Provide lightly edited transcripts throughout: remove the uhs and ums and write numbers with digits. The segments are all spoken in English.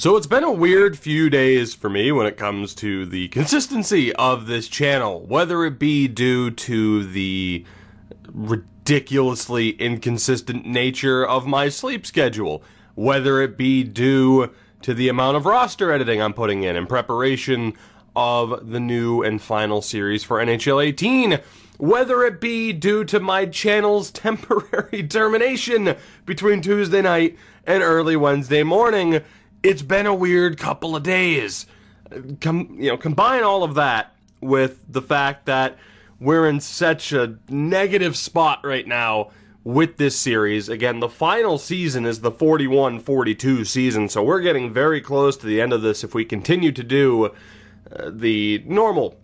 So it's been a weird few days for me when it comes to the consistency of this channel, whether it be due to the ridiculously inconsistent nature of my sleep schedule, whether it be due to the amount of roster editing I'm putting in preparation of the new and final series for NHL 18, whether it be due to my channel's temporary termination between Tuesday night and early Wednesday morning. It's been a weird couple of days. Combine all of that with the fact that we're in such a negative spot right now with this series. Again, the final season is the 41-42 season, so we're getting very close to the end of this if we continue to do the normal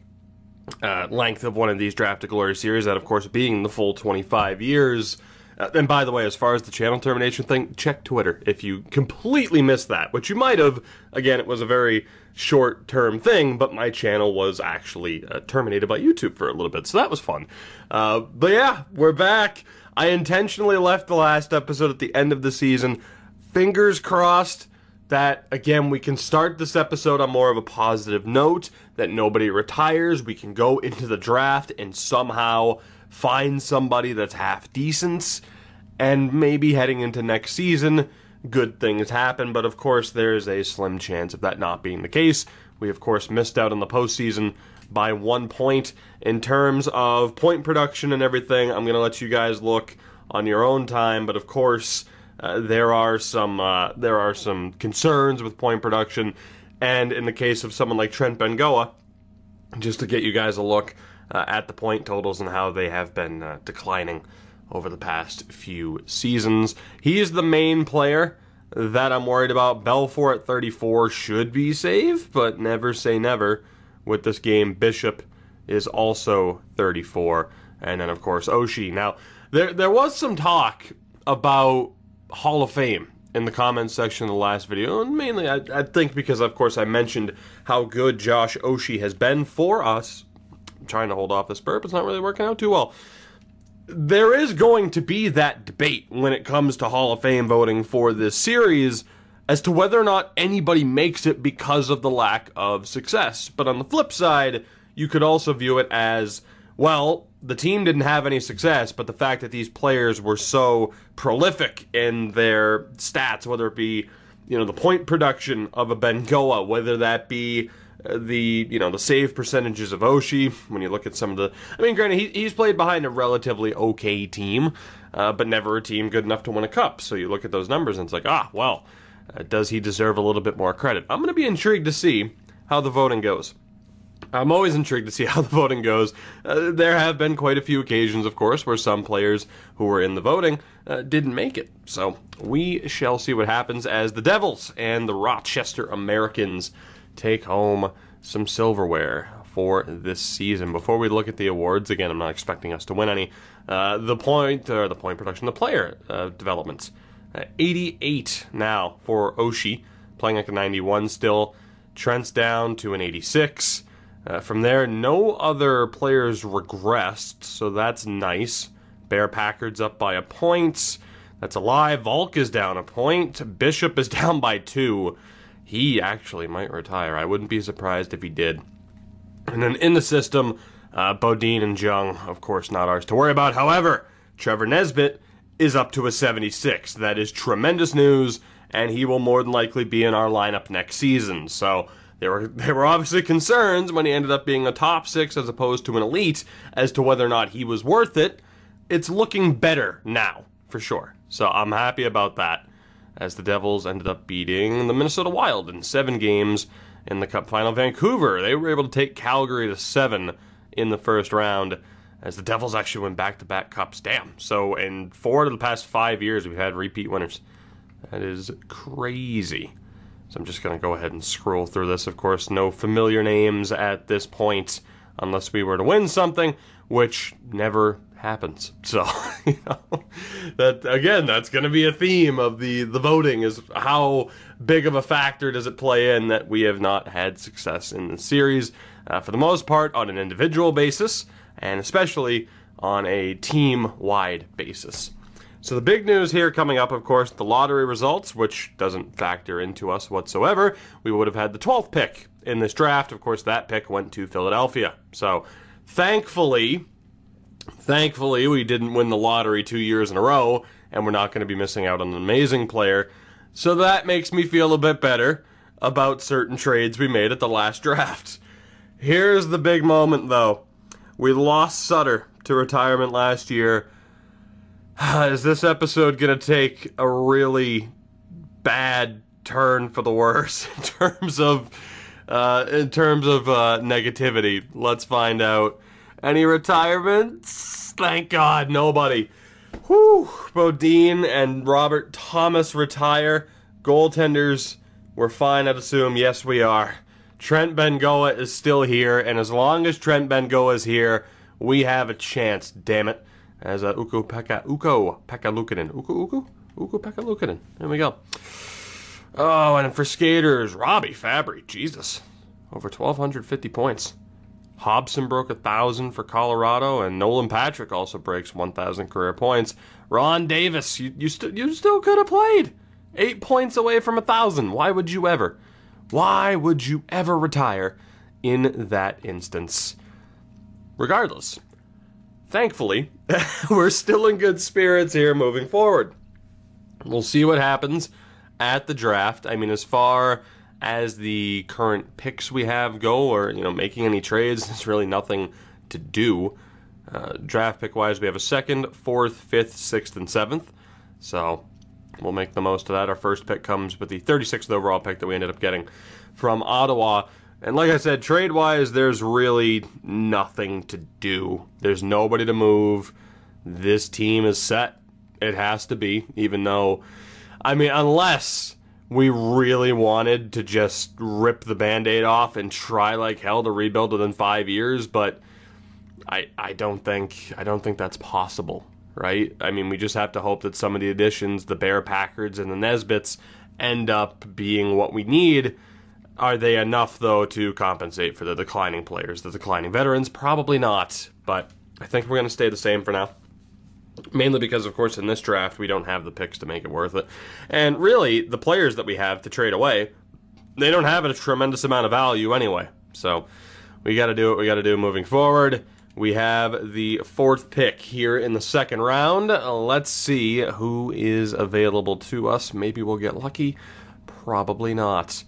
length of one of these draft to glory series, that of course being the full 25 years. And by the way, as far as the channel termination thing, check Twitter if you completely missed that, which you might have. Again, it was a very short-term thing, but my channel was actually terminated by YouTube for a little bit, so that was fun. But yeah, we're back. I intentionally left the last episode at the end of the season. Fingers crossed that, again, we can start this episode on more of a positive note, that nobody retires, we can go into the draft and somehow find somebody that's half decent, and maybe heading into next season, good things happen. But of course, there's a slim chance of that not being the case. We, of course, missed out on the postseason by 1 point. In terms of point production and everything, I'm going to let you guys look on your own time, but of course, there are some concerns with point production, and in the case of someone like Trent Bengoa, just to get you guys a look at the point totals and how they have been declining over the past few seasons. He is the main player that I'm worried about. Belfour at 34 should be safe, but never say never with this game. Bishop is also 34, and then of course Oshie. Now, there was some talk about Hall of Fame in the comments section of the last video, and mainly I think because of course I mentioned how good Josh Oshie has been for us. I'm trying to hold off this burp, it's not really working out too well. There is going to be that debate when it comes to Hall of Fame voting for this series as to whether or not anybody makes it because of the lack of success. But on the flip side, you could also view it as, well, the team didn't have any success, but the fact that these players were so prolific in their stats, whether it be, the point production of a Bengoa, whether that be the save percentages of Oshie, when you look at some of the, granted, he's played behind a relatively okay team, but never a team good enough to win a cup. So you look at those numbers and it's like, does he deserve a little bit more credit? I'm going to be intrigued to see how the voting goes. I'm always intrigued to see how the voting goes. There have been quite a few occasions, of course, where some players who were in the voting didn't make it. So we shall see what happens as the Devils and the Rochester Americans take home some silverware for this season. Before we look at the awards, again, I'm not expecting us to win any. The player developments. 88 now for Oshie, playing like a 91 still. Trent's down to an 86. From there, no other players regressed, so that's nice. Bear Packard's up by a point. That's a lie. Volk is down a point. Bishop is down by 2. He actually might retire. I wouldn't be surprised if he did. And then in the system, Bodine and Jung, of course, not ours to worry about. However, Trevor Nesbitt is up to a 76. That is tremendous news, and he will more than likely be in our lineup next season. So there were obviously concerns when he ended up being a top 6 as opposed to an elite as to whether or not he was worth it. It's looking better now, for sure. So I'm happy about that, as the Devils ended up beating the Minnesota Wild in 7 games in the Cup final. Vancouver, they were able to take Calgary to 7 in the first round, as the Devils actually went back-to-back Cups. Damn. So in 4 of the past 5 years, we've had repeat winners. That is crazy. So I'm just going to go ahead and scroll through this. Of course, no familiar names at this point, unless we were to win something, which never happens. So, that again, that's going to be a theme of the voting, is how big of a factor does it play in that we have not had success in the series, for the most part on an individual basis, and especially on a team-wide basis. So the big news here coming up, of course, the lottery results, which doesn't factor into us whatsoever. We would have had the 12th pick in this draft. Of course, that pick went to Philadelphia. So thankfully, we didn't win the lottery 2 years in a row, and we're not going to be missing out on an amazing player. So that makes me feel a bit better about certain trades we made at the last draft. Here's the big moment, though. We lost Sutter to retirement last year. Is this episode going to take a really bad turn for the worse in terms of negativity? Let's find out. Any retirements? Thank God, nobody. Whew. Bodine and Robert Thomas retire. Goaltenders, we're fine, I'd assume. Yes, we are. Trent Bengoa is still here, and as long as Trent Bengoa is here, we have a chance, damn it. As Ukko-Pekka Luukkonen. There we go. Oh, and for skaters, Robbie Fabry, Jesus. Over 1,250 points. Hobson broke 1,000 for Colorado, and Nolan Patrick also breaks 1,000 career points. Ron Davis, you still could have played. 8 points away from 1,000. Why would you ever? Why would you ever retire in that instance? Regardless, thankfully, we're still in good spirits here moving forward. We'll see what happens at the draft. I mean, as far as the current picks we have go, or making any trades, there's really nothing to do. Draft pick wise, we have a 2nd, 4th, 5th, 6th, and 7th. So we'll make the most of that. Our first pick comes with the 36th overall pick that we ended up getting from Ottawa. And like I said, trade-wise, there's really nothing to do. There's nobody to move. This team is set. It has to be, even though, unless we really wanted to just rip the Band-Aid off and try like hell to rebuild within 5 years, but I don't think that's possible, right? We just have to hope that some of the additions, the Bear Packards and the Nesbitts, end up being what we need. Are they enough, though, to compensate for the declining players, the declining veterans? Probably not, but I think we're going to stay the same for now. Mainly because, of course, in this draft, we don't have the picks to make it worth it. And really, the players that we have to trade away, they don't have a tremendous amount of value anyway. So we got to do what we got to do moving forward. We have the 4th pick here in the 2nd round. Let's see who is available to us. Maybe we'll get lucky. Probably not.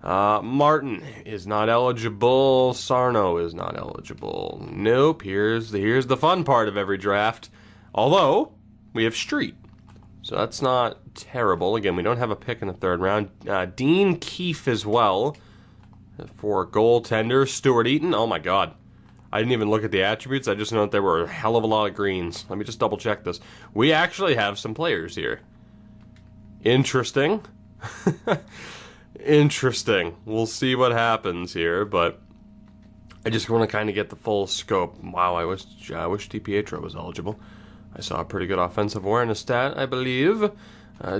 Martin is not eligible. Sarno is not eligible. Nope. Here's the fun part of every draft. Although, we have Street. So that's not terrible. Again, we don't have a pick in the 3rd round. Dean Keefe as well. For goaltender. Stuart Eaton. Oh my god. I didn't even look at the attributes. I just know that there were a hell of a lot of greens. Let me just double check this. We actually have some players here. Interesting. Interesting. We'll see what happens here, but I just want to kind of get the full scope. Wow, I wish DiPietro was eligible. I saw a pretty good offensive awareness stat, I believe.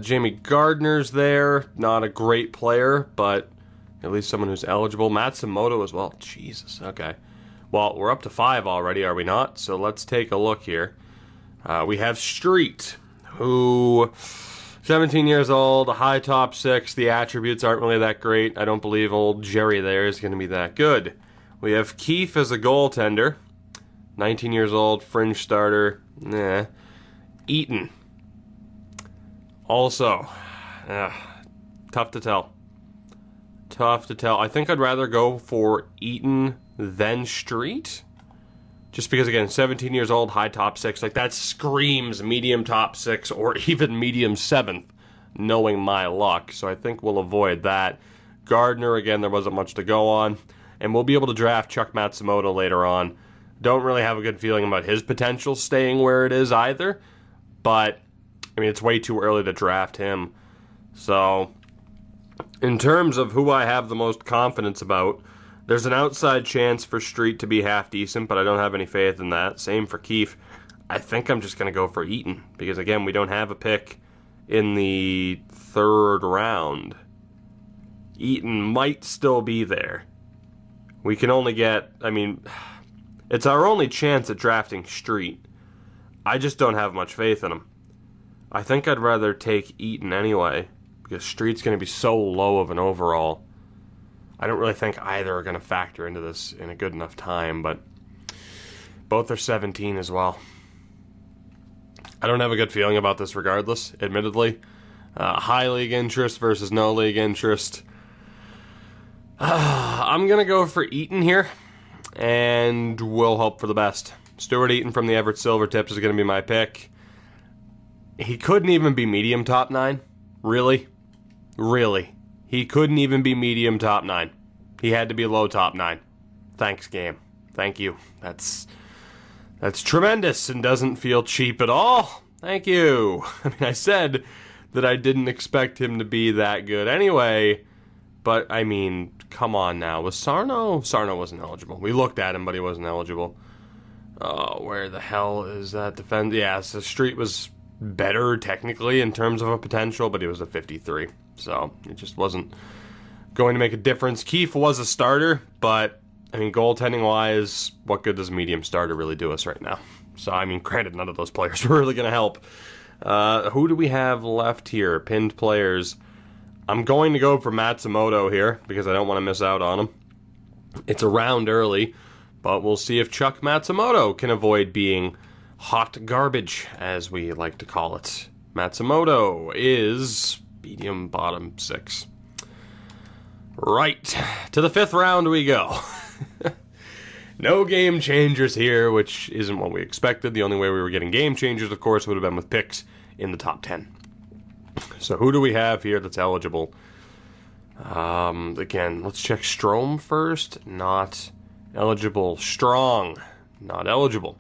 Jamie Gardner's there. Not a great player, but at least someone who's eligible. Matsumoto as well. Jesus, okay. Well, we're up to 5 already, are we not? So let's take a look here. We have Street, who... 17 years old, a high top 6. The attributes aren't really that great. I don't believe old Jerry there is going to be that good. We have Keefe as a goaltender. 19 years old, fringe starter. Nah. Eaton. Also, tough to tell. Tough to tell. I think I'd rather go for Eaton than Street. Just because, again, 17 years old, high top 6, like that screams medium top 6 or even medium 7th, knowing my luck. So I think we'll avoid that. Gardner, again, there wasn't much to go on. And we'll be able to draft Chuck Matsumoto later on. Don't really have a good feeling about his potential staying where it is either. But, it's way too early to draft him. So, in terms of who I have the most confidence about, there's an outside chance for Street to be half decent, but I don't have any faith in that. Same for Keefe. I think I'm just going to go for Eaton, because again, we don't have a pick in the 3rd round. Eaton might still be there. We can only get, it's our only chance at drafting Street. I just don't have much faith in him. I think I'd rather take Eaton anyway, because Street's going to be so low of an overall. I don't really think either are going to factor into this in a good enough time, but both are 17 as well. I don't have a good feeling about this regardless, admittedly. High league interest versus no league interest. I'm going to go for Eaton here, and we'll hope for the best. Stuart Eaton from the Everett Silvertips is going to be my pick. He couldn't even be medium top 9. Really? Really. He couldn't even be medium top 9. He had to be low top 9. Thanks, game. Thank you. That's tremendous and doesn't feel cheap at all. Thank you. I mean, I said that I didn't expect him to be that good anyway, but I mean, come on now. Was Sarno? Sarno wasn't eligible. We looked at him, but he wasn't eligible. Oh, where the hell is that defense? Yeah, so Street was better technically in terms of a potential, but he was a 53. So it just wasn't going to make a difference. Keefe was a starter, but I mean, goaltending wise, what good does a medium starter really do us right now? So I mean, granted, none of those players were really going to help. Who do we have left here? Pinned players. I'm going to go for Matsumoto here because I don't want to miss out on him. It's a round early, but we'll see if Chuck Matsumoto can avoid being hot garbage, as we like to call it. Matsumoto is medium bottom 6. Right, to the 5th round we go. No game changers here, which isn't what we expected. The only way we were getting game changers, of course, would have been with picks in the top 10. So who do we have here that's eligible? Again, let's check Strome first. Not eligible. Strong. Not eligible.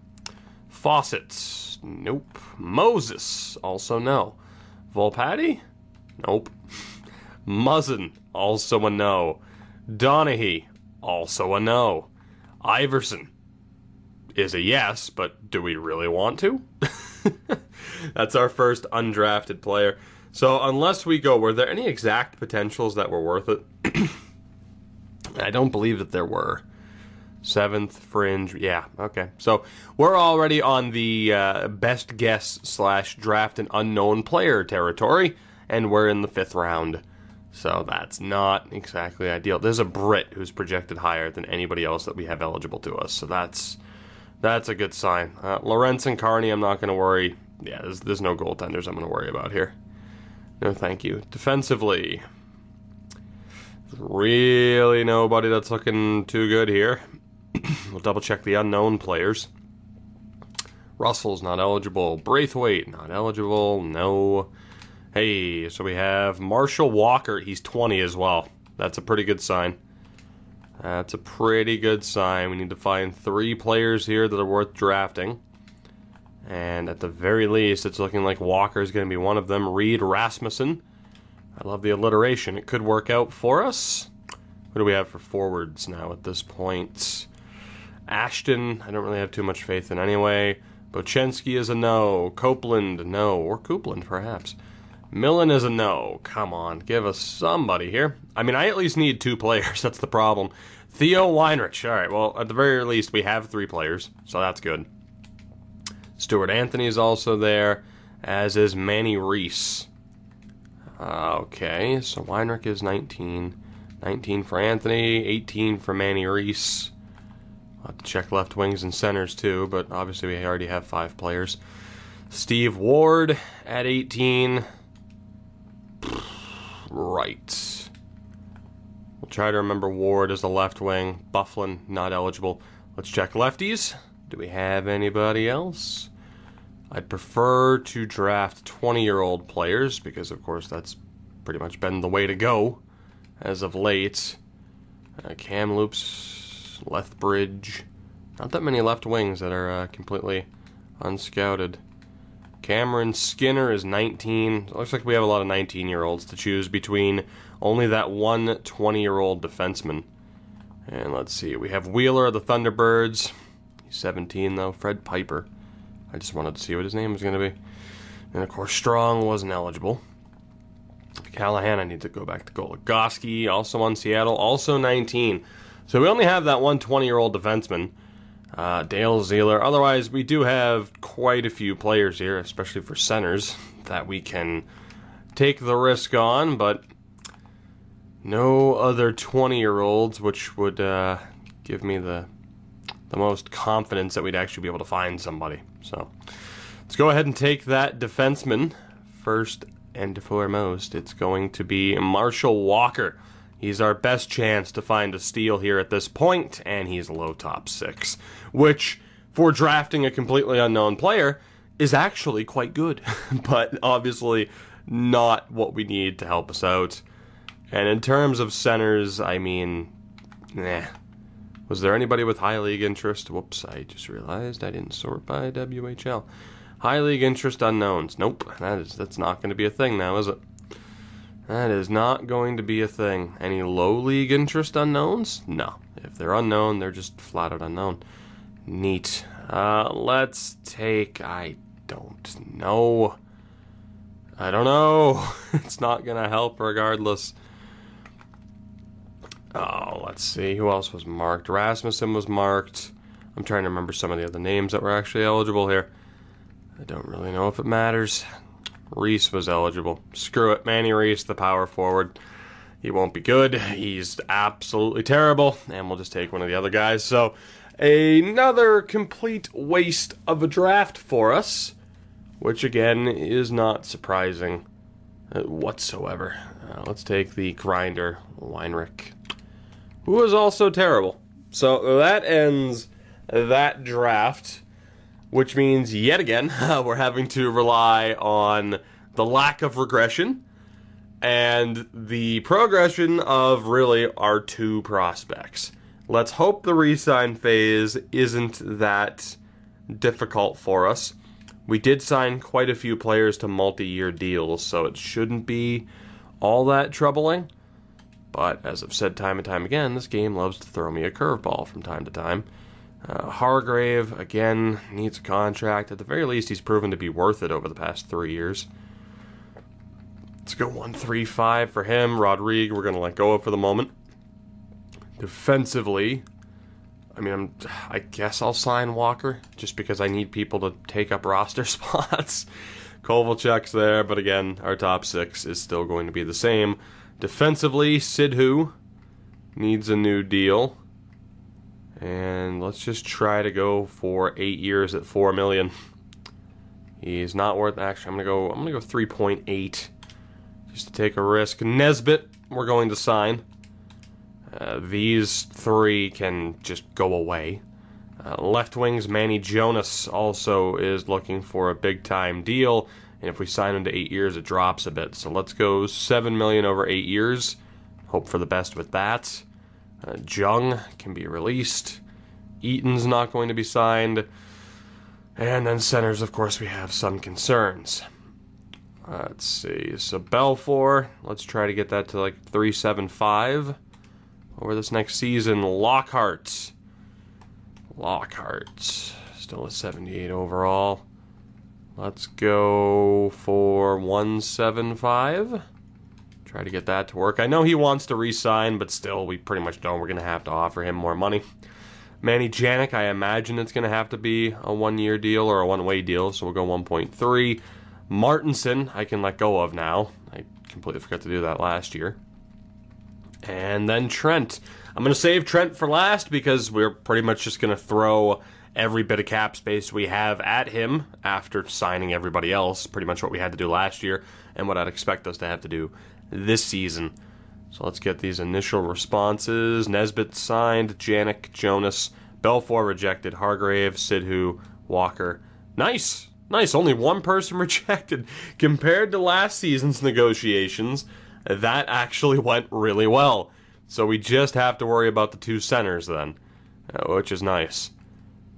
Fawcett. Nope. Moses. Also no. Volpatti? Nope. Muzzin. Also a no. Donaghy. Also a no. Iverson is a yes, but do we really want to? That's our first undrafted player. So unless we go, were there any exact potentials that were worth it? I don't believe that there were. 7th, fringe, yeah, okay. So we're already on the best guess / draft an unknown player territory, and we're in the 5th round. So that's not exactly ideal. There's a Brit who's projected higher than anybody else that we have eligible to us, so that's a good sign. Lawrence and Carney, I'm not going to worry. Yeah, there's no goaltenders I'm going to worry about here. No, thank you. Defensively, really nobody that's looking too good here. We'll double check the unknown players. Russell's not eligible. Braithwaite, not eligible. No. Hey, so we have Marshall Walker. He's 20 as well. That's a pretty good sign. That's a pretty good sign. We need to find 3 players here that are worth drafting. And at the very least, it's looking like Walker is going to be one of them. Reed Rasmussen. I love the alliteration. It could work out for us. What do we have for forwards now at this point? Ashton, I don't really have too much faith in anyway. Bochenski is a no. Copeland, no. Or Copeland, perhaps. Millen is a no. Come on, give us somebody here. I mean, I at least need 2 players. That's the problem. Theo Weinrich. All right, well, at the very least, we have 3 players, so that's good. Stuart Anthony is also there, as is Manny Reese. Okay, so Weinrich is 19. 19 for Anthony, 18 for Manny Reese. I'll have to check left wings and centers too, but obviously we already have 5 players. Steve Ward at 18. Right. We'll try to remember Ward as the left wing. Bufflin, not eligible. Let's check lefties. Do we have anybody else? I'd prefer to draft 20-year-old players because, of course, that's pretty much been the way to go as of late. Kamloops, Lethbridge. Not that many left wings that are completely unscouted. Cameron Skinner is 19. It looks like we have a lot of 19-year-olds to choose between. Only that one 20-year-old defenseman. And let's see, we have Wheeler of the Thunderbirds. He's 17, though. Fred Piper. I just wanted to see what his name was going to be. And, of course, Strong wasn't eligible. Callahan, I need to go back to Goligoski, also on Seattle, also 19. So we only have that one 20-year-old defenseman, Dale Zeeler. Otherwise, we do have quite a few players here, especially for centers, that we can take the risk on, but no other 20-year-olds, which would give me the most confidence that we'd actually be able to find somebody. So let's go ahead and take that defenseman. First and foremost, it's going to be Marshall Walker. He's our best chance to find a steal here at this point, and he's low top 6, which, for drafting a completely unknown player, is actually quite good, but obviously not what we need to help us out. And in terms of centers, I mean, was there anybody with high league interest? Whoops, I just realized I didn't sort by WHL. High league interest unknowns. Nope, that's not going to be a thing now, is it? That is not going to be a thing. Any low league interest unknowns? No. If they're unknown, they're just flat out unknown. Neat. Let's take... I don't know. It's not going to help regardless. Oh, let's see. Who else was marked? Rasmussen was marked. I'm trying to remember some of the other names that were actually eligible here. I don't really know if it matters. Reese was eligible. Screw it. Manny Reese, the power forward. He won't be good. He's absolutely terrible. And we'll just take one of the other guys. So, another complete waste of a draft for us. Which, again, is not surprising whatsoever. Let's take the grinder, Weinrich, who is also terrible. So, that ends that draft. Which means, yet again, we're having to rely on the lack of regression and the progression of really our 2 prospects. Let's hope the re-sign phase isn't that difficult for us. We did sign quite a few players to multi-year deals, so it shouldn't be all that troubling. But, as I've said time and time again, this game loves to throw me a curveball from time to time. Hargrave, again, needs a contract. At the very least, he's proven to be worth it over the past 3 years. Let's go 1-3-5 for him. Rodrigue, we're going to let go of for the moment. Defensively, I guess I'll sign Walker, just because I need people to take up roster spots. Kovalchuk's there, but again, our top 6 is still going to be the same. Defensively, Sidhu needs a new deal. And let's just try to go for 8 years at $4 million. He's not worth. Actually, I'm gonna go 3.8, just to take a risk. Nesbitt, we're going to sign. These 3 can just go away. Left wings, Manny Jonas also is looking for a big time deal, and if we sign him to 8 years, it drops a bit. So let's go $7 million over 8 years. Hope for the best with that. Jung can be released. Eaton's not going to be signed. And then centers, of course, we have some concerns. Let's see. So Belfour, let's try to get that to like 3.75 over this next season. Lockhart, still a 78 overall. Let's go for 1.75. Try to get that to work. I know he wants to re-sign, but still, we pretty much know we're going to have to offer him more money. Manny Janik, I imagine it's going to have to be a 1-year deal or a one-way deal, so we'll go 1.3. Martinson, I can let go of now. I completely forgot to do that last year. And then Trent. I'm going to save Trent for last because we're pretty much just going to throw every bit of cap space we have at him after signing everybody else. Pretty much what we had to do last year and what I'd expect us to have to do this season. So let's get these initial responses. Nesbitt signed, Janik, Jonas, Belfour rejected, Hargrave, Sidhu, Walker. Nice! Only one person rejected. Compared to last season's negotiations, that actually went really well. So we just have to worry about the 2 centers then, which is nice.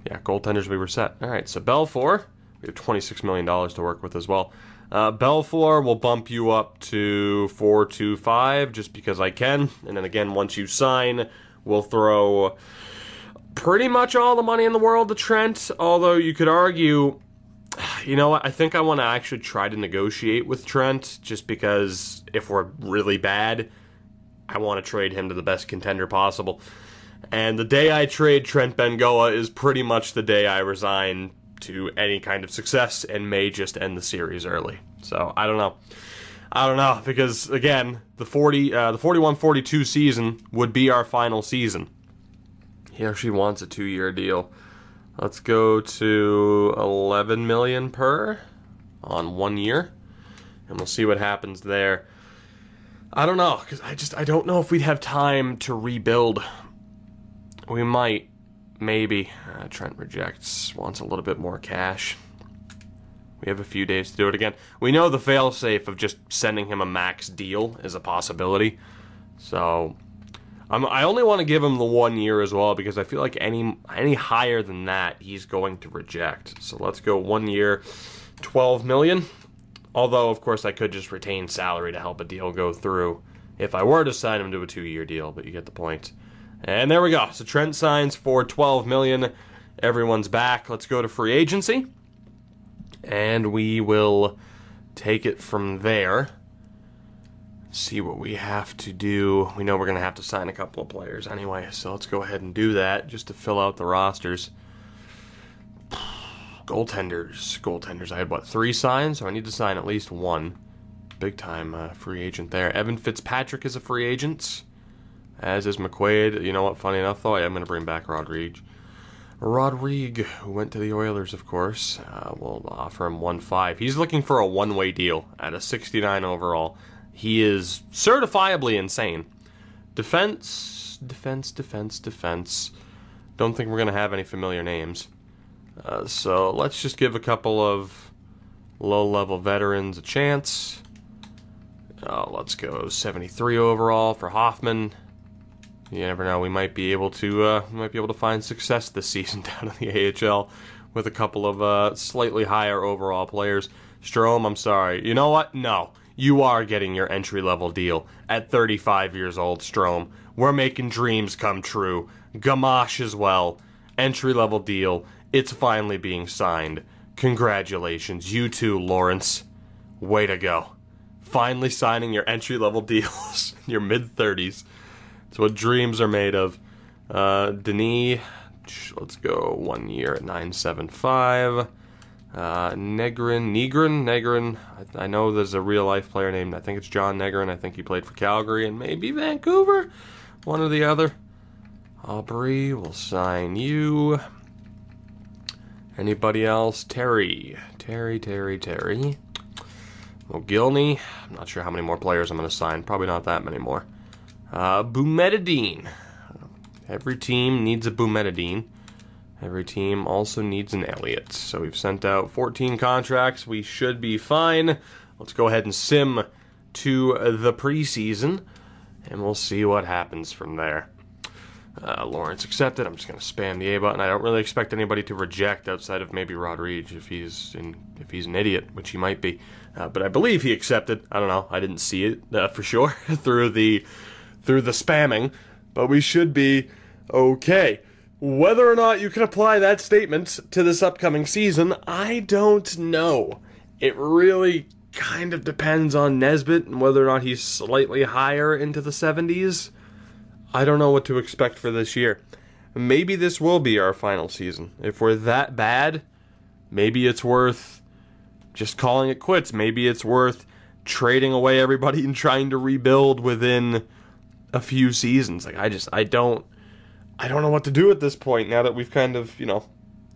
Yeah, goaltenders, we were set. Alright, so Belfour, we have $26 million to work with as well. Belfour will bump you up to 4.25 just because I can. And then again, once you sign, we'll throw pretty much all the money in the world to Trent. Although you could argue, you know what, I think I want to actually try to negotiate with Trent just because if we're really bad, I want to trade him to the best contender possible. And the day I trade Trent Bengoa is pretty much the day I resign to any kind of success and may just end the series early. So, I don't know. I don't know, because, again, the 41-42 season would be our final season. He actually wants a 2-year deal. Let's go to $11 million per on 1 year, and we'll see what happens there. I don't know, because I don't know if we'd have time to rebuild. We might, maybe. Trent rejects, wants a little bit more cash. We have a few days to do it again. We know the fail-safe of just sending him a max deal is a possibility. So, I only want to give him the 1 year as well, because I feel like any higher than that, he's going to reject. So let's go 1 year, $12 million. Although, of course, I could just retain salary to help a deal go through if I were to sign him to a 2-year deal, but you get the point. And there we go. So Trent signs for $12 million. Everyone's back. Let's go to free agency. And we will take it from there. See what we have to do. We know we're going to have to sign a couple of players anyway, so let's go ahead and do that just to fill out the rosters. Goaltenders. I had, what, 3 signs? So I need to sign at least 1. Big time free agent there. Evan Fitzpatrick is a free agent, as is McQuaid. You know what, funny enough, though, I am going to bring back Rodrigue, who went to the Oilers, of course. We'll offer him 1.5. He's looking for a one-way deal at a 69 overall. He is certifiably insane. Defense. Don't think we're going to have any familiar names. So let's just give a couple of low-level veterans a chance. Let's go 73 overall for Hoffman. You never know. We might be able to find success this season down in the AHL with a couple of slightly higher overall players. Strome, I'm sorry. You know what? No, you are getting your entry-level deal at 35 years old, Strome. We're making dreams come true. Gamache as well. Entry-level deal. It's finally being signed. Congratulations. You too, Lawrence. Way to go. Finally signing your entry-level deals in your mid-30s. That's what dreams are made of. Denis, let's go 1 year at 9.75. Negrin. I know there's a real-life player named, I think it's John Negrin. I think he played for Calgary and maybe Vancouver. One or the other. Aubrey, we'll sign you. Anybody else? Terry. Mogilny. I'm not sure how many more players I'm going to sign. Probably not that many more. Boumediene. Every team needs a Boumediene. Every team also needs an Elliott. So we've sent out 14 contracts. We should be fine. Let's go ahead and sim to the preseason, and we'll see what happens from there. Lawrence accepted. I'm just going to spam the A button. I don't really expect anybody to reject outside of maybe Rodrigue if he's an idiot, which he might be. But I believe he accepted. I don't know. I didn't see it for sure through the spamming, but we should be okay. Whether or not you can apply that statement to this upcoming season, I don't know. It really kind of depends on Nesbitt and whether or not he's slightly higher into the 70s. I don't know what to expect for this year. Maybe this will be our final season. If we're that bad, maybe it's worth just calling it quits. Maybe it's worth trading away everybody and trying to rebuild within a few seasons. Like, I don't know what to do at this point now that we've kind of,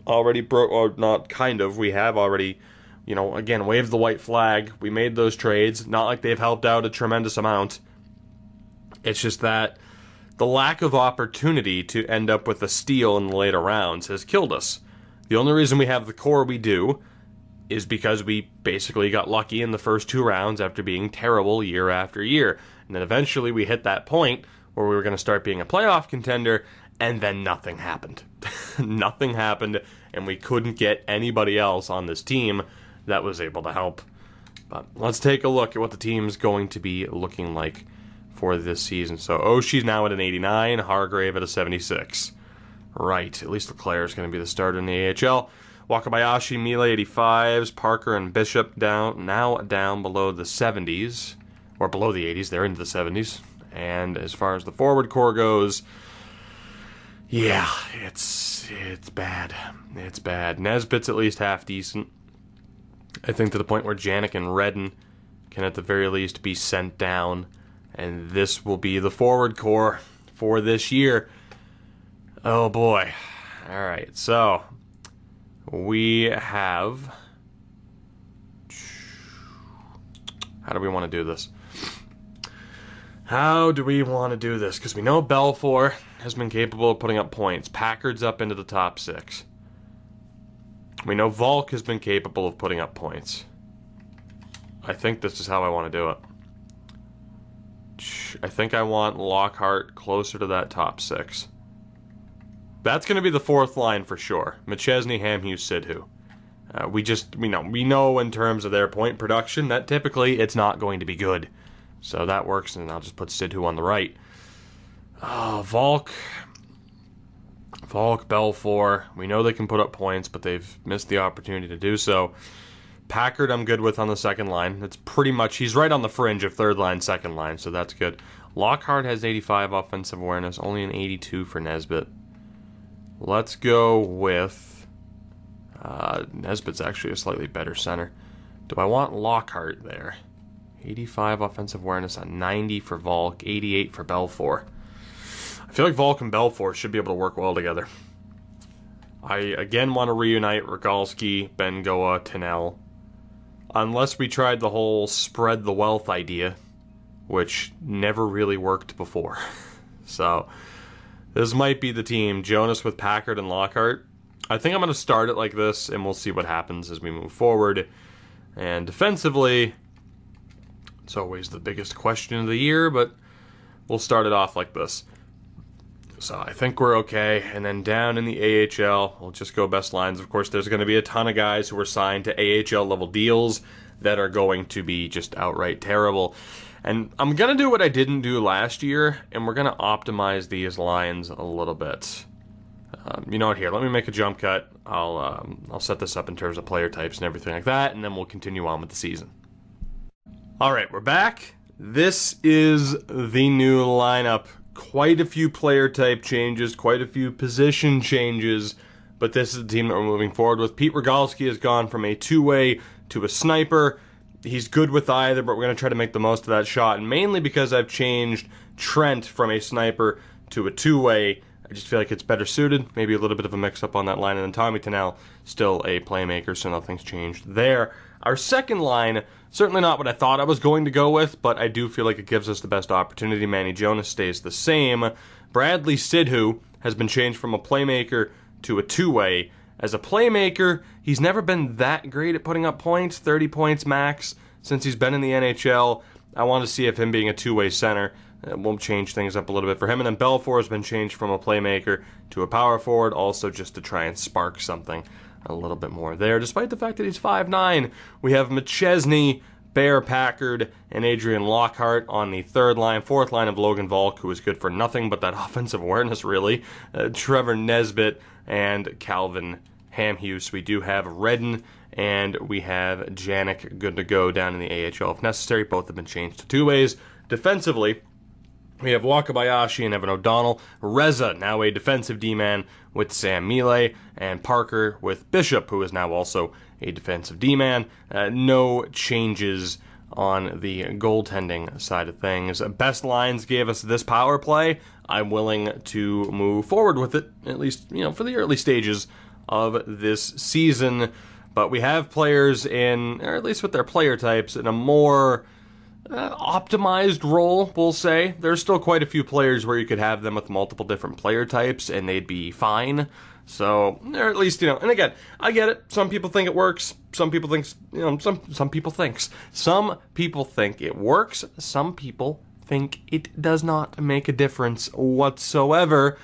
already we have already, again, waved the white flag. We made those trades. Not like they've helped out a tremendous amount. It's just that the lack of opportunity to end up with a steal in the later rounds has killed us. The only reason we have the core we do is because we basically got lucky in the first 2 rounds after being terrible year after year. And then eventually we hit that point where we were going to start being a playoff contender, and then nothing happened. Nothing happened, and we couldn't get anybody else on this team that was able to help. But let's take a look at what the team's going to be looking like for this season. So Oshie's now at an 89, Hargrave at a 76. Right, at least Leclerc's going to be the starter in the AHL. Wakabayashi, Mile 85s, Parker and Bishop now down below the 70s, or below the 80s, they're into the 70s. And as far as the forward core goes, yeah, it's bad. It's bad. Nesbitt's at least half decent. I think to the point where Janik and Redden can at the very least be sent down, and this will be the forward core for this year. Oh boy. Alright, so we have... How do we want to do this? How do we want to do this? Because we know Belfour has been capable of putting up points. Packard's up into the top 6. We know Volk has been capable of putting up points. I think this is how I want to do it. I think I want Lockhart closer to that top 6. That's going to be the fourth line for sure. McChesney, Hamhughes, Sidhu. We know in terms of their point production that typically it's not going to be good. So that works, and I'll just put Sidhu on the right. Volk, Belfour. We know they can put up points, but they've missed the opportunity to do so. Packard I'm good with on the second line. That's pretty much, he's right on the fringe of third line, second line, so that's good. Lockhart has 85 offensive awareness, only an 82 for Nesbitt. Let's go with... Nesbitt's actually a slightly better center. Do I want Lockhart there? 85 offensive awareness, a 90 for Volk, 88 for Belfour. I feel like Volk and Belfour should be able to work well together. I again want to reunite Rogalski, Bengoa, Tennell. Unless we tried the whole spread the wealth idea, which never really worked before. So, this might be the team. Jonas with Packard and Lockhart. I think I'm going to start it like this, and we'll see what happens as we move forward. And defensively, it's always the biggest question of the year, but we'll start it off like this. So I think we're okay. And then down in the AHL, we'll just go best lines. Of course, there's going to be a ton of guys who are signed to AHL level deals that are going to be just outright terrible. And I'm going to do what I didn't do last year, and we're going to optimize these lines a little bit. You know what, here, let me make a jump cut. I'll set this up in terms of player types and everything like that, and then we'll continue on with the season. Alright, we're back. This is the new lineup. Quite a few player type changes, quite a few position changes, but this is the team that we're moving forward with. Pete Rogalski has gone from a two-way to a sniper. He's good with either, but we're going to try to make the most of that shot, and mainly because I've changed Trent from a sniper to a two-way. I just feel like it's better suited. Maybe a little bit of a mix-up on that line, and then Tommy Tennell, still a playmaker, so nothing's changed there. Our second line, certainly not what I thought I was going to go with, but I do feel like it gives us the best opportunity. Manny Jonas stays the same. Bradley Sidhu has been changed from a playmaker to a two-way. As a playmaker, he's never been that great at putting up points, 30 points max, since he's been in the NHL. I want to see if him being a two-way center won't change things up a little bit for him. And then Belfour has been changed from a playmaker to a power forward, also just to try and spark something a little bit more there. Despite the fact that he's 5'9", we have McChesney, Bear Packard, and Adrian Lockhart on the third line. Fourth line of Logan Volk, who is good for nothing but that offensive awareness, really. Trevor Nesbitt and Calvin Hamhughes. We do have Redden, and we have Janik good to go down in the AHL if necessary. Both have been changed to two ways. Defensively, we have Wakabayashi and Evan O'Donnell. Reza, now a defensive D-man with Sam Millet. And Parker with Bishop, who is now also a defensive D-man. No changes on the goaltending side of things. Best lines gave us this power play. I'm willing to move forward with it, at least, for the early stages of this season. But we have players in, or at least with their player types, in a more optimized role, we'll say. There's still quite a few players where you could have them with multiple different player types and they'd be fine. So, or at least, and again, I get it. Some people think it works. Some people think, some people think it works. Some people think it does not make a difference whatsoever.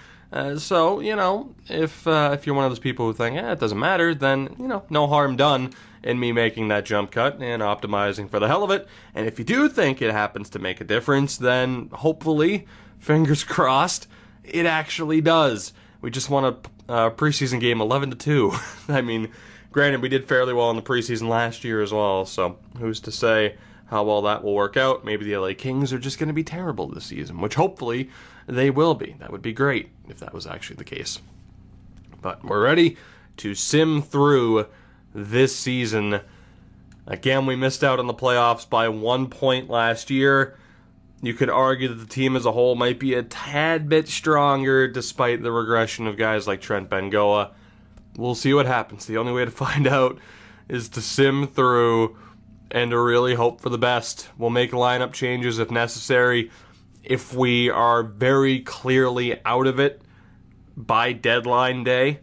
So, if you're one of those people who think, it doesn't matter, then, no harm done in me making that jump cut and optimizing for the hell of it. And if you do think it happens to make a difference, then hopefully, fingers crossed, it actually does. We just won a preseason game 11-2. I mean, granted, we did fairly well in the preseason last year as well, so who's to say how well that will work out? Maybe the LA Kings are just going to be terrible this season, which hopefully they will be. That would be great if that was actually the case. But we're ready to sim through this season Again, we missed out on the playoffs by 1 point last year. You could argue that the team as a whole might be a tad bit stronger despite the regression of guys like Trent Bengoa. We'll see what happens. The only way to find out is to sim through and to really hope for the best. We'll make lineup changes if necessary. If we are very clearly out of it by deadline day,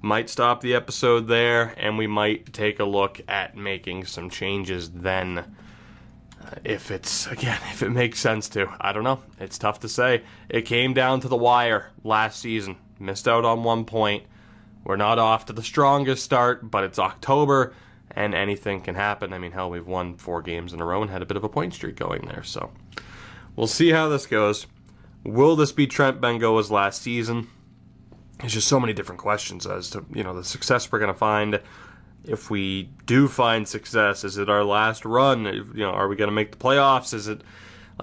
might stop the episode there, and we might take a look at making some changes then. If it makes sense to. I don't know. It's tough to say. It came down to the wire last season. Missed out on 1 point. We're not off to the strongest start, but it's October, and anything can happen. I mean, hell, we've won 4 games in a row and had a bit of a point streak going there, so we'll see how this goes. Will this be Trent Bengoa's last season? There's just so many different questions as to, the success we're going to find. If we do find success, is it our last run? Are we going to make the playoffs?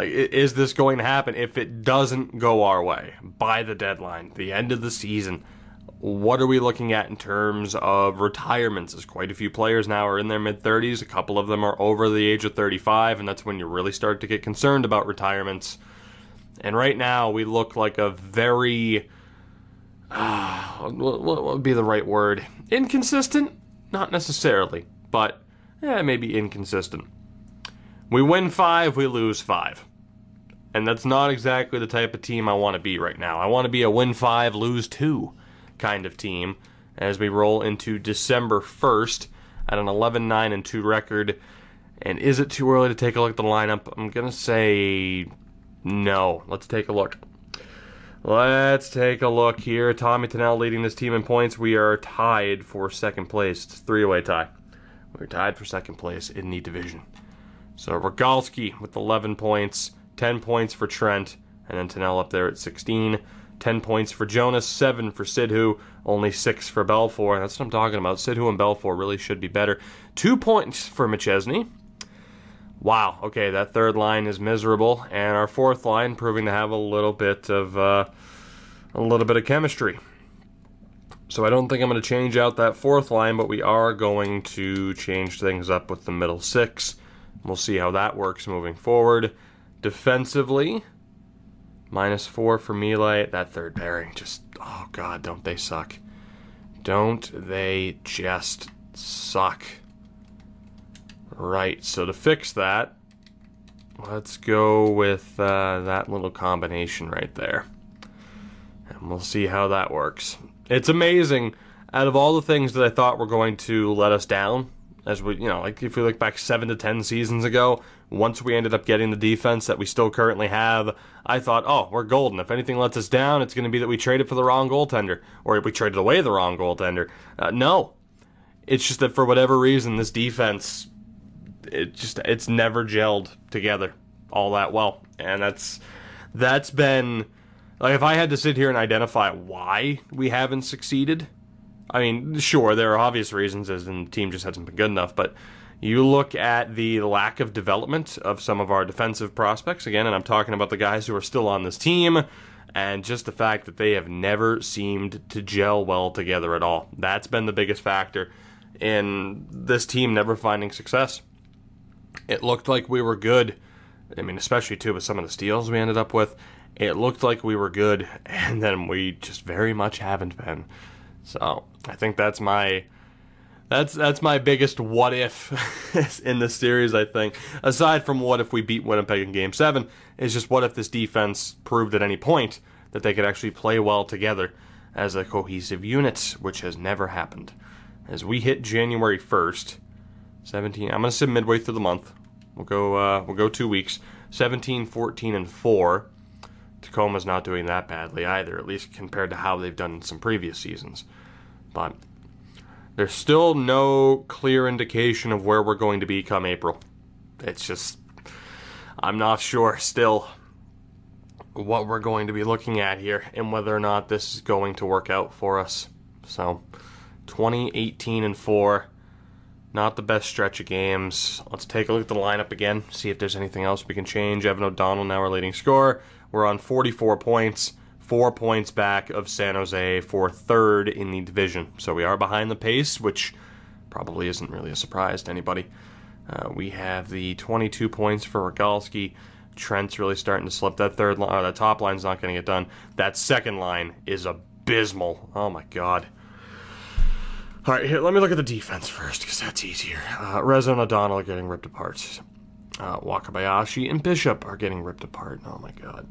Is this going to happen? If it doesn't go our way by the deadline, the end of the season, what are we looking at in terms of retirements? As quite a few players now are in their mid-30s. A couple of them are over the age of 35, and that's when you really start to get concerned about retirements. And right now, we look like a very... what would be the right word? Inconsistent? Not necessarily, but maybe inconsistent. We win 5, we lose 5. And that's not exactly the type of team I want to be right now. I want to be a win 5, lose 2 kind of team as we roll into December 1st at an 11-9-2 record. And is it too early to take a look at the lineup? I'm going to say no. Let's take a look. Let's take a look here. Tommy Tunnell leading this team in points. We are tied for second place. It's a 3-way tie. We're tied for second place in the division. So Rogalski with 11 points, 10 points for Trent, and then Tunnell up there at 16. 10 points for Jonas, 7 for Sidhu, only 6 for Belfour. That's what I'm talking about. Sidhu and Belfour really should be better. 2 points for McChesney. Wow, okay, that third line is miserable, and our fourth line proving to have a little bit of chemistry. So I don't think I'm going to change out that fourth line, but we are going to change things up with the middle 6. We'll see how that works moving forward. Defensively, -4 for Melee. That third pairing just, oh god, don't they suck. Don't they just suck. Right, so to fix that, let's go with that little combination right there. And we'll see how that works. It's amazing, out of all the things that I thought were going to let us down, as we, if we look back 7 to 10 seasons ago, once we ended up getting the defense that we still currently have, I thought, oh, we're golden. If anything lets us down, it's going to be that we traded for the wrong goaltender, or we traded away the wrong goaltender. No. It's just that for whatever reason, this defense... it's never gelled together all that well, and that's been, like, if I had to sit here and identify why we haven't succeeded, I mean, sure, there are obvious reasons, as in the team just hasn't been good enough, but you look at the lack of development of some of our defensive prospects, again, and I'm talking about the guys who are still on this team, and just the fact that they have never seemed to gel well together at all. That's been the biggest factor in this team never finding success. It looked like we were good. I mean, especially, too, with some of the steals we ended up with. It looked like we were good, and then we just very much haven't been. So, I think that's my biggest what-if in this series, I think. Aside from what if we beat Winnipeg in Game 7, is just what if this defense proved at any point that they could actually play well together as a cohesive unit, which has never happened. As we hit January 1st... 17. I'm going to say midway through the month. We'll go 2 weeks. 17, 14, and 4. Tacoma's not doing that badly either, at least compared to how they've done in some previous seasons. But there's still no clear indication of where we're going to be come April. It's just, I'm not sure still what we're going to be looking at here and whether or not this is going to work out for us. So, 2018 and 4. Not the best stretch of games. Let's take a look at the lineup again, see if there's anything else we can change. Evan O'Donnell now our leading scorer. We're on 44 points, 4 points back of San Jose for third in the division. So we are behind the pace, which probably isn't really a surprise to anybody. We have the 22 points for Rogalski. Trent's really starting to slip. That third line, that top line's not going to get done. That second line is abysmal. Oh my god. All right, here, let me look at the defense first, because that's easier. Reza and O'Donnell are getting ripped apart. Wakabayashi and Bishop are getting ripped apart. Oh my god.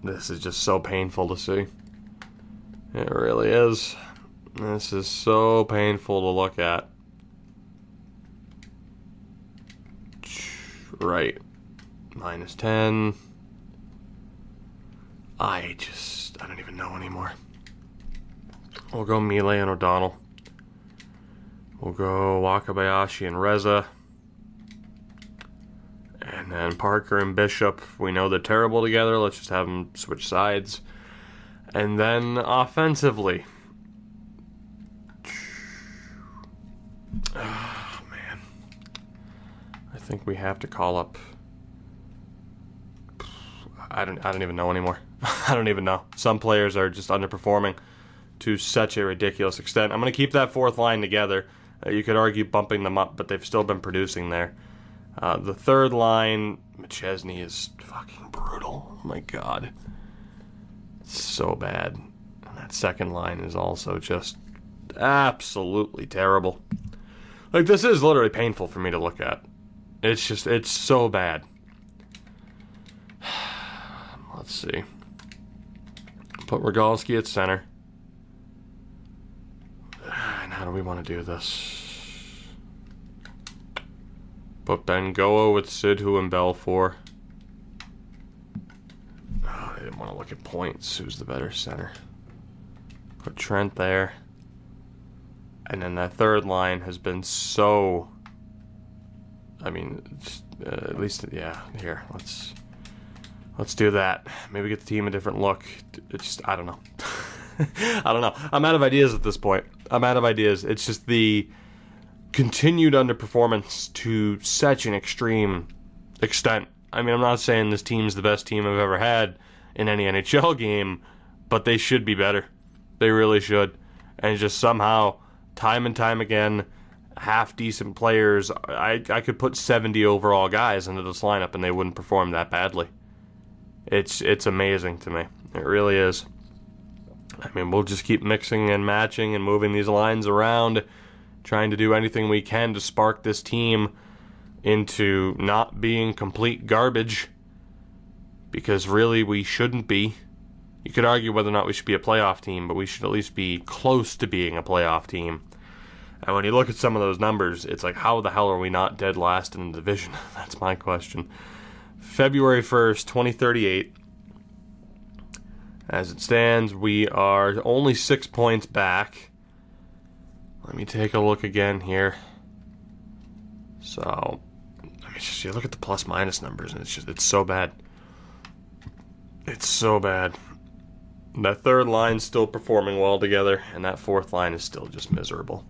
This is just so painful to see. It really is. This is so painful to look at. Right. -10. I don't even know anymore. We'll go Miele and O'Donnell. We'll go Wakabayashi and Reza. And then Parker and Bishop. We know they're terrible together. Let's just have them switch sides. And then offensively. Oh, man. I think we have to call up... I don't even know anymore. I don't even know. Some players are just underperforming to such a ridiculous extent. I'm going to keep that fourth line together. You could argue bumping them up, but they've still been producing there. The third line, McChesney, is fucking brutal. Oh my god. It's so bad. And that second line is also just absolutely terrible. Like, this is literally painful for me to look at. It's so bad. Let's see. Put Rogalski at center. And how do we want to do this? Put Bengoa with Sidhu and Belfour. Oh, I didn't want to look at points. Who's the better center? Put Trent there. And then that third line has been so... I mean, at least, yeah, here, let's do that. Maybe get the team a different look. It's just, I don't know. I don't know. I'm out of ideas at this point. I'm out of ideas. It's just the continued underperformance to such an extreme extent. I mean, I'm not saying this team's the best team I've ever had in any NHL game, but they should be better. They really should. And just somehow, time and time again, half-decent players, I could put 70 overall guys into this lineup and they wouldn't perform that badly. It's amazing to me. It really is. I mean, we'll just keep mixing and matching and moving these lines around, trying to do anything we can to spark this team into not being complete garbage, because really we shouldn't be. You could argue whether or not we should be a playoff team, but we should at least be close to being a playoff team. And when you look at some of those numbers, it's like, how the hell are we not dead last in the division? That's my question. February 1st, 2038. As it stands, we are only 6 points back. Let me take a look again here. So, I mean, just, you look at the plus-minus numbers, and it's so bad. It's so bad. That third line's still performing well together, and that fourth line is still just miserable.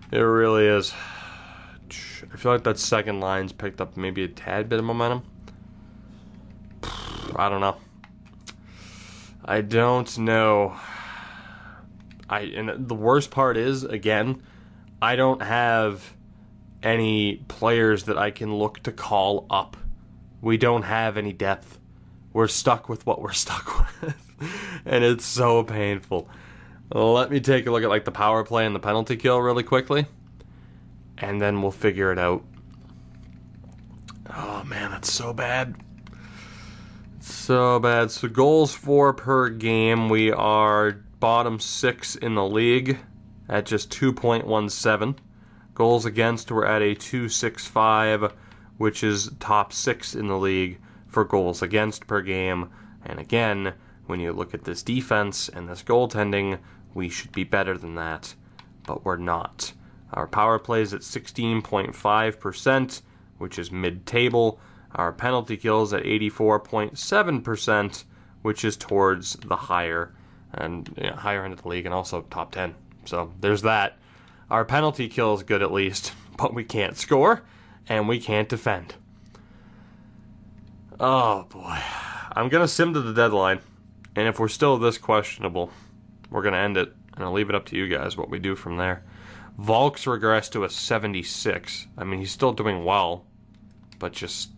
It really is. I feel like that second line's picked up maybe a tad bit of momentum. I don't know. I don't know. And the worst part is, again, I don't have any players that I can look to call up. We don't have any depth. We're stuck with what we're stuck with. And it's so painful. Let me take a look at like the power play and the penalty kill really quickly. And then we'll figure it out. Oh man, that's so bad. So bad. So goals for per game, we are bottom 6 in the league at just 2.17. Goals against, we're at a 2.65, which is top 6 in the league for goals against per game. And again, when you look at this defense and this goaltending, we should be better than that, but we're not. Our power play is at 16.5%, which is mid-table. Our penalty kills at 84.7%, which is towards the higher end of the league and also top 10. So there's that. Our penalty kill is good at least, but we can't score and we can't defend. Oh boy. I'm going to sim to the deadline, and if we're still this questionable, we're going to end it, and I'll leave it up to you guys what we do from there. Volk's regressed to a 76. I mean, he's still doing well, but just...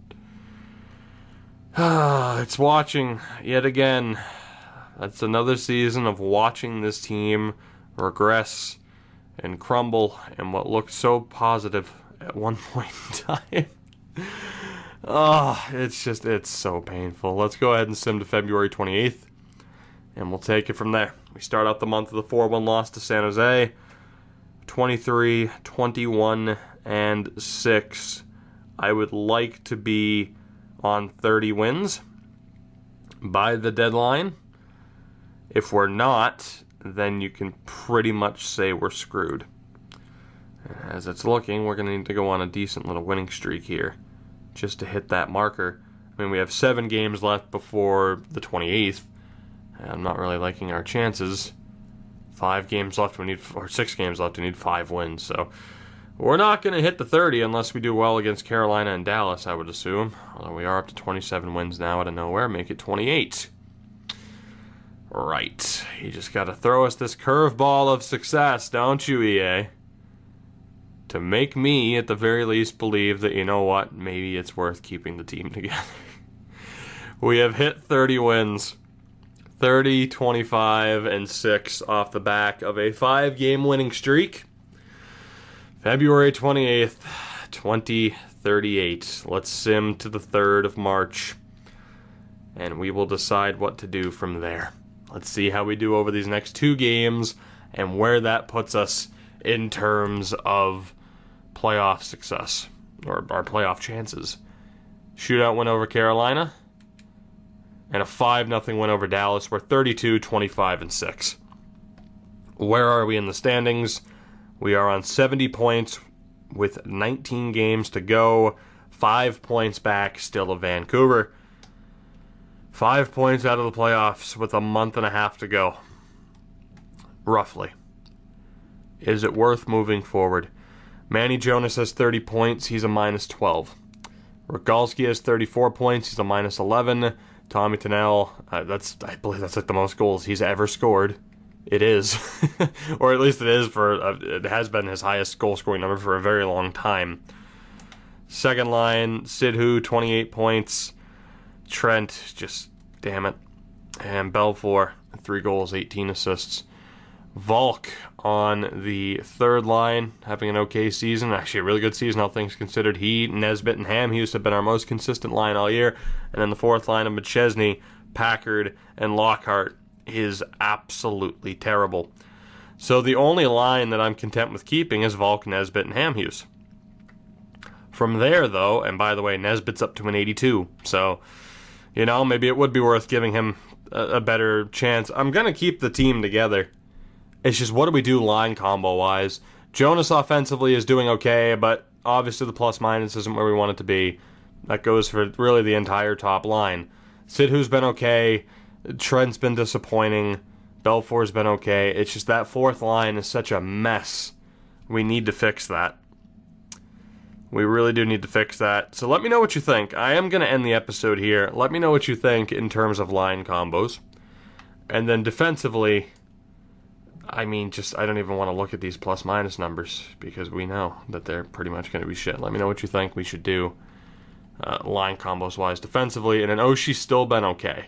it's watching, yet again, that's another season of watching this team regress and crumble in what looked so positive at one point in time. It's so painful. Let's go ahead and sim to February 28th, and we'll take it from there. We start out the month with a 4-1 loss to San Jose. 23, 21, and 6. I would like to be on 30 wins by the deadline. If we're not, then you can pretty much say we're screwed. As it's looking, we're going to need to go on a decent little winning streak here just to hit that marker. I mean, we have 7 games left before the 28th. I'm not really liking our chances. 5 games left, or 6 games left, we need 5 wins. So we're not going to hit the 30 unless we do well against Carolina and Dallas, I would assume. Although we are up to 27 wins now out of nowhere, make it 28. Right. You just got to throw us this curveball of success, don't you, EA? To make me, at the very least, believe that, you know what, maybe it's worth keeping the team together. We have hit 30 wins. 30, 25, and 6 off the back of a 5-game winning streak. February 28th, 2038. Let's sim to the 3rd of March. And we will decide what to do from there. Let's see how we do over these next 2 games and where that puts us in terms of playoff success, or our playoff chances. Shootout win over Carolina, and a 5-0 win over Dallas. We're 32, 25, and 6. Where are we in the standings? We are on 70 points with 19 games to go. 5 points back still of Vancouver. 5 points out of the playoffs with a month and a half to go. Roughly. Is it worth moving forward? Manny Jonas has 30 points. He's a minus 12. Rogalski has 34 points. He's a minus 11. Tommy Tunnell, I believe that's like the most goals he's ever scored. It is. Or at least it is it has been his highest goal scoring number for a very long time. Second line, Sidhu, 28 points. Trent, just damn it. And Belfour, 3 goals, 18 assists. Volk on the third line, having an okay season. Actually, a really good season, all things considered. He, Nesbitt, and Hamhuis have been our most consistent line all year. And then the fourth line of McChesney, Packard, and Lockhart is absolutely terrible. So the only line that I'm content with keeping is Volk, Nesbitt, and Hamhuis. From there, though, and by the way, Nesbitt's up to an 82. So, you know, maybe it would be worth giving him a better chance. I'm going to keep the team together. It's just, what do we do line combo-wise? Jonas offensively is doing okay, but obviously the plus-minus isn't where we want it to be. That goes for really the entire top line. Sidhu's been okay. Trent's been disappointing. Belfour's been okay. It's just that fourth line is such a mess. We need to fix that. We really do need to fix that. So let me know what you think. I am going to end the episode here. Let me know what you think in terms of line combos. And then defensively, I mean, I don't even want to look at these plus-minus numbers because we know that they're pretty much going to be shit. Let me know what you think we should do line combos-wise defensively. And then Oshie's still been okay.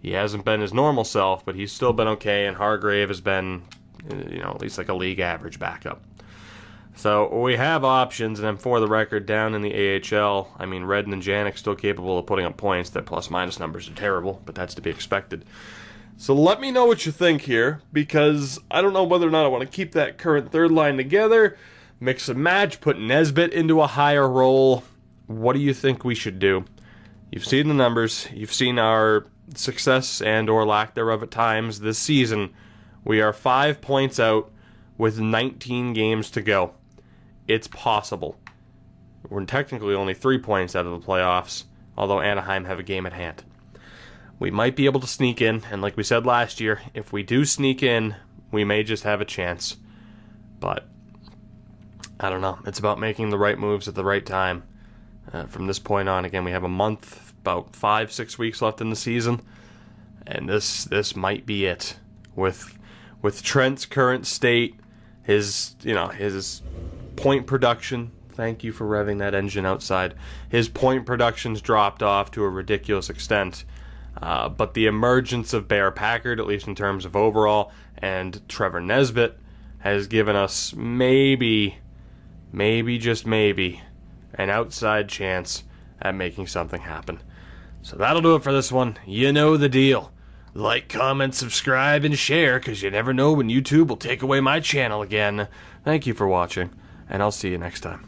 He hasn't been his normal self, but he's still been okay, and Hargrave has been, at least like a league average backup. So we have options, and then for the record, down in the AHL, I mean, Redden and Janik still capable of putting up points. Their plus-minus numbers are terrible, but that's to be expected. So let me know what you think here, because I don't know whether or not I want to keep that current third line together, mix and match, put Nesbitt into a higher role. What do you think we should do? You've seen the numbers. You've seen our success and or lack thereof at times this season. We are 5 points out with 19 games to go. It's possible. We're technically only 3 points out of the playoffs, although Anaheim have a game at hand. We might be able to sneak in, and like we said last year, if we do sneak in, we may just have a chance. But I don't know. It's about making the right moves at the right time. From this point on, again, we have a month, about 5-6 weeks left in the season, and this might be it. With Trent's current state, his point production. Thank you for revving that engine outside. His point production's dropped off to a ridiculous extent. But the emergence of Bear Packard, at least in terms of overall, and Trevor Nesbitt has given us maybe just maybe, an outside chance at making something happen. So that'll do it for this one. You know the deal. Like, comment, subscribe, and share, because you never know when YouTube will take away my channel again. Thank you for watching, and I'll see you next time.